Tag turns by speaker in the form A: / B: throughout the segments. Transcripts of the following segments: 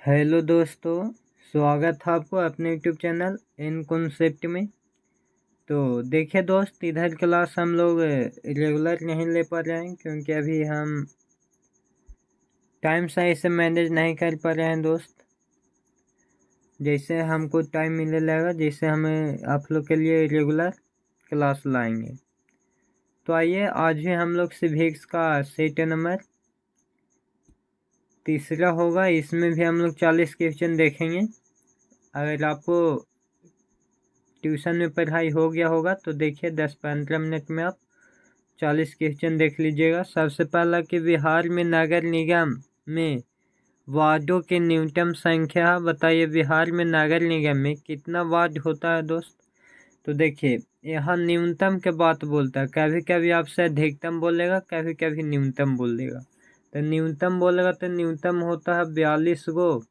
A: Hello दोस्तों, स्वागत है आपको अपने यूट्यूब चैनल इन कॉन्सेप्ट में। तो देखिए दोस्त, इधर क्लास हम लोग रेगुलर नहीं ले पा रहे हैं क्योंकि अभी हम टाइम सही से मैनेज नहीं कर पा रहे हैं दोस्त। जैसे हमको टाइम मिलने लगेगा जैसे हमें आप लोग के लिए रेगुलर क्लास लाएंगे। तो आइए, आज भी हम लोग सिविक्स का सेट नंबर तीसरा होगा। इसमें भी हम लोग 40 क्वेश्चन देखेंगे। अगर आपको ट्यूशन में पढ़ाई हो गया होगा तो देखिए 10-15 मिनट में आप 40 क्वेश्चन देख लीजिएगा। सबसे पहला कि बिहार में नगर निगम में वार्डों की न्यूनतम संख्या बताइए। बिहार में नगर निगम में कितना वार्ड होता है दोस्त? तो देखिए, यहाँ न्यूनतम के बात बोलता है। कभी कभी आपसे अधिकतम बोलेगा, कभी कभी न्यूनतम बोल देगा। तो न्यूनतम बोलेगा तो न्यूनतम होता है 42 गो,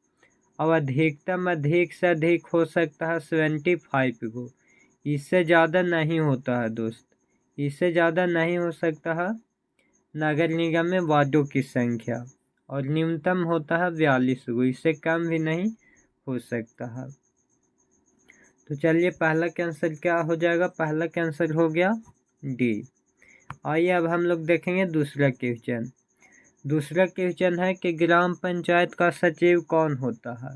A: और अधिकतम अधिक से अधिक हो सकता है 75 गो। इससे ज़्यादा नहीं होता है दोस्त, इससे ज़्यादा नहीं हो सकता है नगर निगम में वार्डों की संख्या। और न्यूनतम होता है 42 गो, इससे कम भी नहीं हो सकता है। तो चलिए, पहला कैंसर क्या हो जाएगा? पहला कैंसर हो गया डी। आइए अब हम लोग देखेंगे दूसरा क्वेश्चन। दूसरा क्वेश्चन है कि ग्राम पंचायत का सचिव कौन होता है?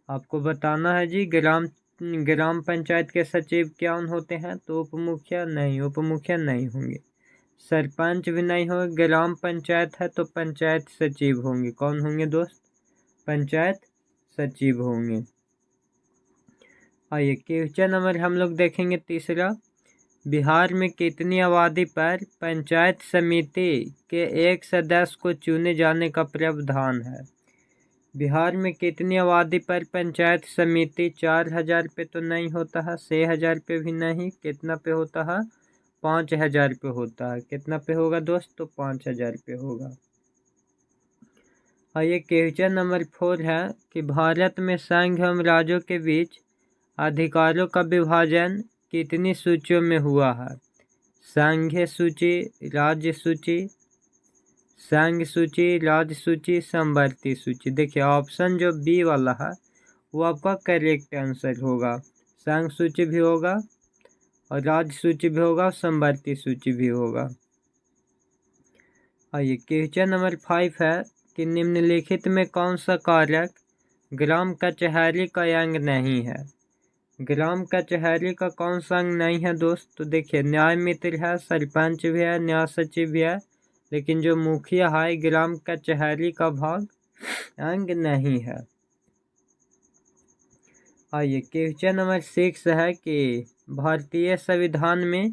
A: आपको बताना है जी। ग्राम पंचायत के सचिव कौन होते हैं? तो उप मुखिया नहीं, उप मुखिया नहीं होंगे, सरपंच भी नहीं होंगे। ग्राम पंचायत है तो पंचायत सचिव होंगे। कौन होंगे दोस्त? पंचायत सचिव होंगे। आइए क्वेश्चन नंबर हम लोग देखेंगे तीसरा। बिहार में कितनी आबादी पर पंचायत समिति के एक सदस्य को चुने जाने का प्रावधान है? बिहार में कितनी आबादी पर पंचायत समिति? 4000 पे तो नहीं होता है, 6000 पे भी नहीं। कितना पे होता है? 5000 पे होता है। कितना पे होगा दोस्त? तो 5000 पे होगा। और ये क्वेश्चन नंबर 4 है कि भारत में संघ एवं राज्यों के बीच अधिकारों का विभाजन कितनी सूचियों में हुआ है? संघीय सूची, राज्य सूची, संघ सूची, राज्य सूची, समवर्ती सूची। देखिए ऑप्शन जो बी वाला है वो आपका करेक्ट आंसर होगा। संघ सूची भी होगा और राज्य सूची भी होगा, समवर्ती सूची भी होगा। आइए क्वेश्चन नंबर 5 है कि निम्नलिखित में कौन सा कारक ग्राम कचहरी का अंग नहीं है? ग्राम कचहरी का कौन सा अंग नहीं है दोस्त? तो देखिए, न्याय मित्र है, सरपंच भी है, न्याय सचिव भी है, लेकिन जो मुखिया है ग्राम कचहरी का भाग अंग नहीं है। आइए क्वेश्चन नंबर 6 है कि भारतीय संविधान में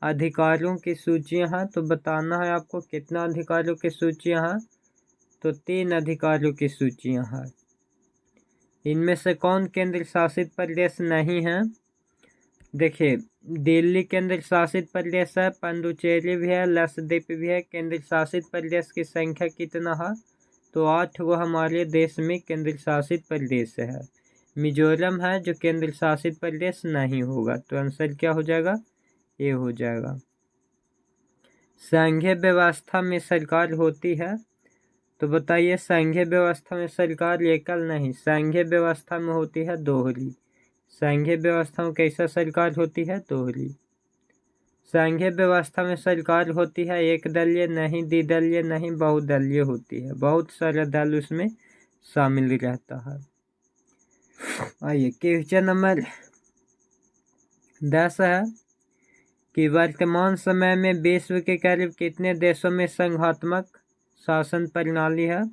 A: अधिकारों की सूचियां हैं। तो बताना है आपको कितना अधिकारों की सूचियां हैं। तो 3 अधिकारों की सूचियां हैं। इनमें से कौन केंद्र शासित प्रदेश नहीं है? देखिए, दिल्ली केंद्र शासित प्रदेश है, पुडुचेरी भी है, लक्षद्वीप भी है। केंद्र शासित प्रदेश की संख्या कितना है? तो 8 गो हमारे देश में केंद्र शासित प्रदेश है। मिजोरम है जो केंद्र शासित प्रदेश नहीं होगा। तो आंसर क्या हो जाएगा? ए हो जाएगा। संघीय व्यवस्था में सरकार होती है। तो बताइए, संघीय व्यवस्था में सरकार एकल नहीं, संघीय व्यवस्था में होती है दोहरी। संघीय व्यवस्था में कैसा सरकार होती है? दोहरी। संघीय व्यवस्था में सरकार होती है एक दलीय नहीं, द्विदलीय नहीं, बहुदलीय होती है। बहुत सारा दल उसमें शामिल रहता है। आइए क्वेश्चन नंबर 10 है कि वर्तमान समय में विश्व के करीब कितने देशों में संघात्मक शासन प्रणाली है?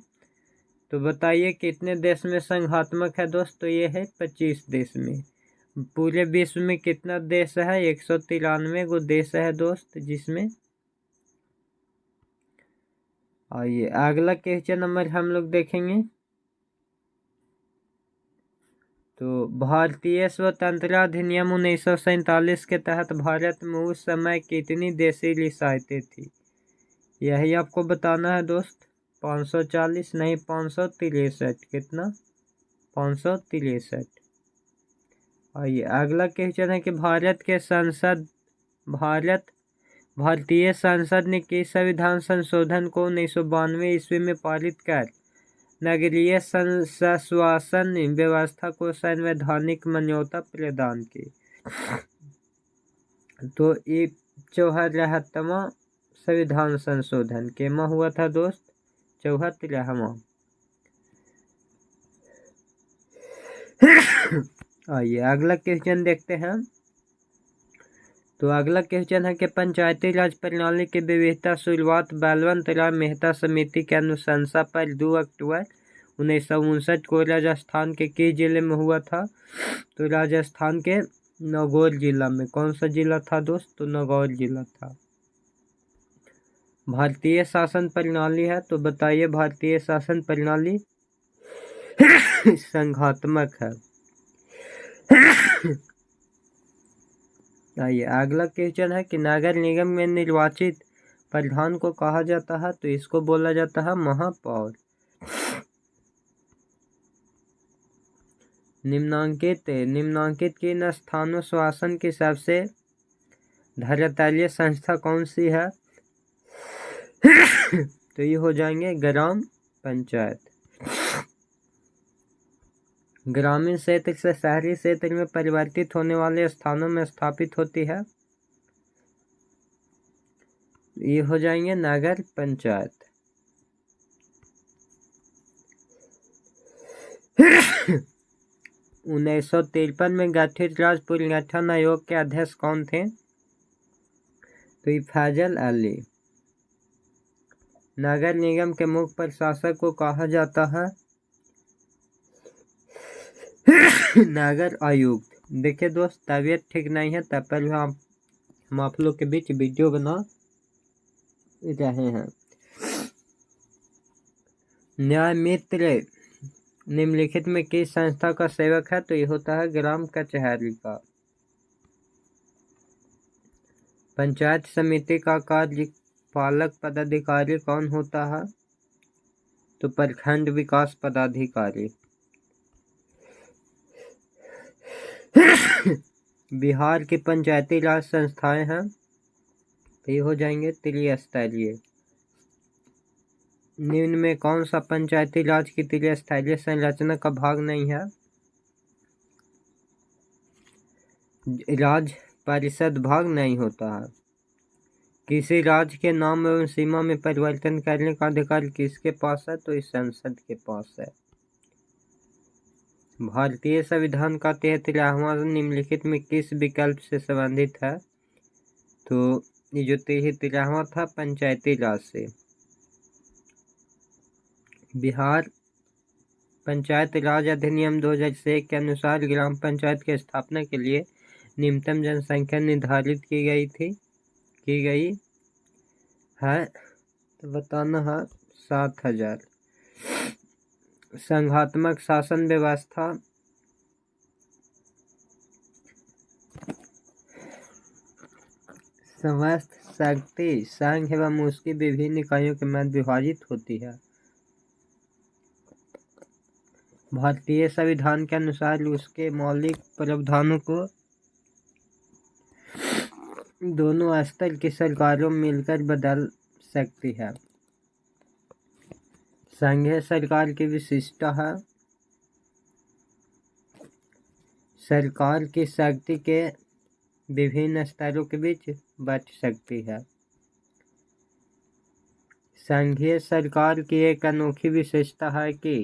A: तो बताइए कितने देश में संघात्मक है दोस्त? तो ये है 25 देश में। पूरे विश्व में कितना देश है? 193 गो देश है दोस्त जिसमें। आइए अगला क्वेश्चन नंबर हम लोग देखेंगे। तो भारतीय स्वतंत्रता अधिनियम 1947 के तहत भारत में उस समय कितनी देशी रियासतें थी? यही आपको बताना है दोस्त। 540 नहीं, 563। कितना? 563। आइए अगला क्वेश्चन है कि भारतीय संसद ने किस संविधान संशोधन को 1992 ईस्वी में पारित कर नगरीय स्वशासन व्यवस्था को संवैधानिक मान्यता प्रदान की। तो ये 74वां संविधान संशोधन केमा हुआ था दोस्त? 74वां। आइए अगला क्वेश्चन देखते हैं। तो अगला क्वेश्चन है कि पंचायती राज प्रणाली की विविधता शुरुआत बलवंत राय मेहता समिति के अनुशंसा पर 2 अक्टूबर 1959 को राजस्थान के किस जिले में हुआ था? तो राजस्थान के नागौर जिला में। कौन सा जिला था दोस्त? तो नागौर जिला था। भारतीय शासन प्रणाली है, तो बताइए भारतीय शासन प्रणाली संघात्मक है। आइए अगला क्वेश्चन है कि नगर निगम में निर्वाचित प्रधान को कहा जाता है? तो इसको बोला जाता है महापौर। निम्नांकित किन स्थानों शासन की सबसे धरातलीय संस्था कौन सी है? तो ये हो जाएंगे ग्राम पंचायत। ग्रामीण क्षेत्र से शहरी क्षेत्र में परिवर्तित होने वाले स्थानों में स्थापित होती है। ये हो जाएंगे नगर पंचायत। 1953 में गठित राज्य पुनर्गठन आयोग के अध्यक्ष कौन थे? तो ये फैजल अली। नगर निगम के मुख्य प्रशासक को कहा जाता है नगर आयुक्त। देखिए दोस्त, तबीयत ठीक नहीं है, तब पर हम आप लोग के बीच वीडियो बना रहे हैं। न्याय मित्र निम्नलिखित में किस संस्था का सेवक है? तो ये होता है ग्राम कचहरी का। पंचायत समिति का कार्यपालक पदाधिकारी कौन होता है? तो प्रखंड विकास पदाधिकारी। बिहार की पंचायती राज संस्थाएं हैं, तो ये हो जाएंगे त्रिस्तरीय। निम्न में कौन सा पंचायती राज की त्रिस्तरीय संरचना का भाग नहीं है? राज्य परिषद भाग नहीं होता है। किसी राज्य के नाम एवं सीमा में परिवर्तन करने का अधिकार किसके पास है? तो इस संसद के पास है। भारतीय संविधान का 73वां निम्नलिखित में किस विकल्प से संबंधित है? तो ये जो 73वां था पंचायती राज से। बिहार पंचायत राज अधिनियम 2001 के अनुसार ग्राम पंचायत की स्थापना के लिए न्यूनतम जनसंख्या निर्धारित की गई है, तो बताना है 7000। संघात्मक शासन व्यवस्था समस्त शक्ति संघ एवं उसकी विभिन्न इकाइयों के मध्य विभाजित होती है। भारतीय संविधान के अनुसार उसके मौलिक प्रावधानों को दोनों स्तर की सरकारों मिलकर बदल सकती है। संघीय सरकार की विशिष्टता है सरकार की शक्ति के विभिन्न स्तरों के बीच बच सकती है। संघीय सरकार की एक अनोखी विशेषता है कि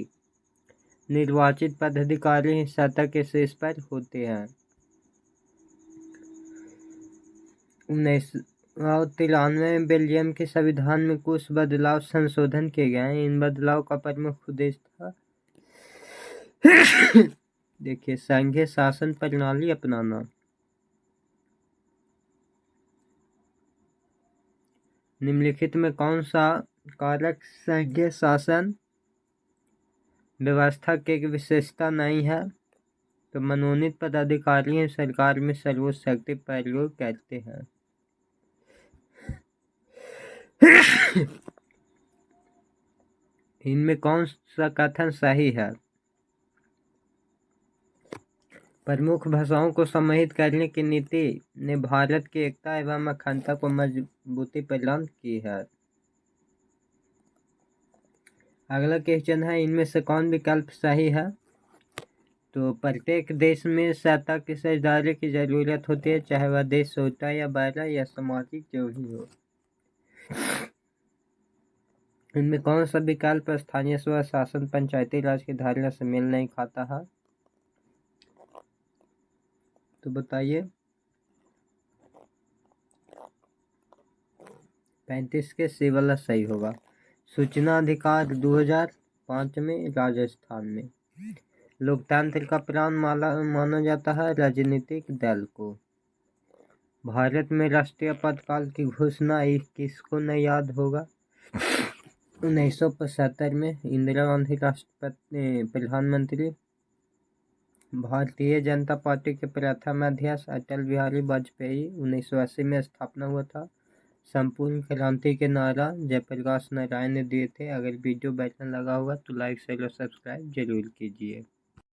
A: निर्वाचित पदाधिकारी सत्ता के शीर्ष पर होते हैं। 1993 में बेल्जियम के संविधान में कुछ बदलाव संशोधन किए गए हैं। इन बदलाव का प्रमुख उद्देश्य था देखिए संघीय शासन प्रणाली अपनाना। निम्नलिखित में कौन सा कारक संघीय शासन व्यवस्था की विशेषता नहीं है? तो मनोनीत पदाधिकारी सरकार में सर्वोच्च शक्ति प्रयोग करते हैं। इनमें कौन सा कथन सही है? प्रमुख भाषाओं को समाहित करने की नीति ने भारत की एकता एवं अखंडता को मजबूती प्रदान की है। अगला क्वेश्चन है, इनमें से कौन विकल्प सही है? तो प्रत्येक देश में सत्ता की साझेदारी की जरूरत होती है, चाहे वह देश छोटा या बड़ा या सामाजिक जो भी हो। इनमें कौन सा विकल्प स्थानीय स्व शासन पंचायती राज की धारणा से मेल नहीं खाता है? तो बताइए। 35 के सी वाला सही होगा। सूचना अधिकार 2005 में राजस्थान में। लोकतंत्र का प्राण माना जाता है राजनीतिक दल को। भारत में राष्ट्रीय आपातकाल की घोषणा किसको नहीं याद होगा? 1975 में इंदिरा गांधी प्रधानमंत्री। भारतीय जनता पार्टी के प्रथम अध्यक्ष अटल बिहारी वाजपेयी 1980 में स्थापना हुआ था। संपूर्ण क्रांति के नारा जयप्रकाश नारायण ने दिए थे। अगर वीडियो बेहतर लगा होगा तो लाइक शेयर और सब्सक्राइब जरूर कीजिए।